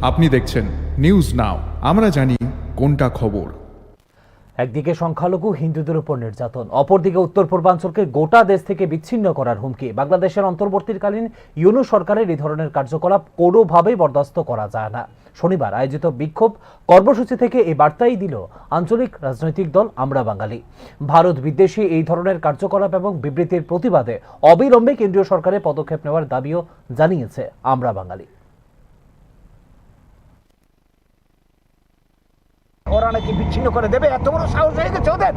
আপনি দেখছেন news now, আমরা জানি কোনটা খবর। একদিকে সংখ্যালঘু হিন্দুদের উপর নির্যাতন, অপরদিকে উত্তর পূর্বাঞ্চলকে গোটা দেশ থেকে বিচ্ছিন্ন করার হুমকি। বাংলাদেশের অন্তর্বর্তীকালীন ইউনূস সরকারের এই ধরনের কার্যকলাপ কোনোভাবেই বরদাস্ত করা যায় না। শনিবার আয়োজিত বিক্ষোভ কর্মসূচি থেকে এই বার্তাই দিল আঞ্চলিক রাজনৈতিক দল আমরা বাঙালি। ভারত বিদ্বেষী এই ধরনের কার্যকলাপ এবং বিবৃতির প্রতিবাদে অবিলম্বে কেন্দ্রীয় সরকারের পদক্ষেপ নেওয়ার দাবিও জানিয়েছে আমরা বাঙালি। ওরা নাকি বিচ্ছিন্ন করে দেবে, এত বড় সাহস হয়ে গেছে ওদের,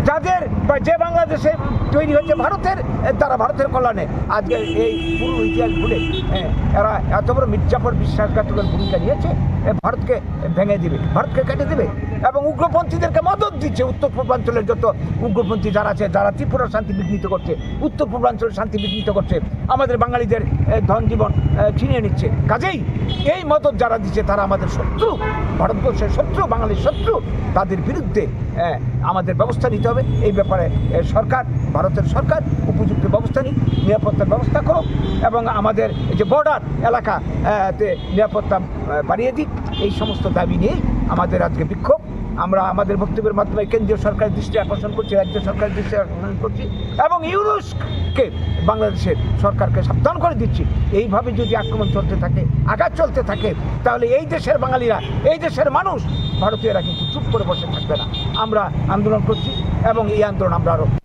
যাদের যে বাংলাদেশে তৈরি হচ্ছে ভারতের দ্বারা, ভারতের কল্যাণে। আজকে এই পুরো ইতিহাস ভুলে এরা এত বড় মির্জাফর বিশ্বাসঘাতকের ভূমিকা নিয়েছে, ভারতকে ভেঙে দিবে, ভারতকে কেটে দেবে এবং উগ্রপন্থীদেরকে মদত দিচ্ছে। উত্তর পূর্বাঞ্চলের যত উগ্রপন্থী যারা আছে, যারা ত্রিপুরার শান্তি বিঘ্নিত করছে, উত্তর পূর্বাঞ্চলের শান্তি বিঘ্নিত করছে, আমাদের বাঙালিদের ধন জীবন ছিনিয়ে নিচ্ছে। কাজেই এই মদত যারা দিচ্ছে তারা আমাদের শত্রু, ভারতবর্ষের শত্রু, বাঙালির শত্রু। তাদের বিরুদ্ধে আমাদের ব্যবস্থা নিতে হবে। এই ব্যাপারে সরকার, ভারতের সরকার উপযুক্ত ব্যবস্থা নিক, নিরাপত্তার ব্যবস্থা করুক এবং আমাদের যে বর্ডার এলাকাতে নিরাপত্তা বাড়িয়ে দিক। এই সমস্ত দাবি নিয়েই আমাদের আজকে বিক্ষোভ। আমরা আমাদের বক্তব্যের মাধ্যমে কেন্দ্রীয় সরকারের দৃষ্টি আকর্ষণ করছি, রাজ্য সরকারের দৃষ্টি আকর্ষণ করছি এবং ইউনূসকে, বাংলাদেশের সরকারকে সাবধান করে দিচ্ছি। এইভাবে যদি আক্রমণ চলতে থাকে, আঘাত চলতে থাকে, তাহলে এই দেশের বাঙালিরা, এই দেশের মানুষ, ভারতীয়রা কিন্তু চুপ করে বসে থাকবে না। আমরা আন্দোলন করছি এবং এই আন্দোলন আমরা আরও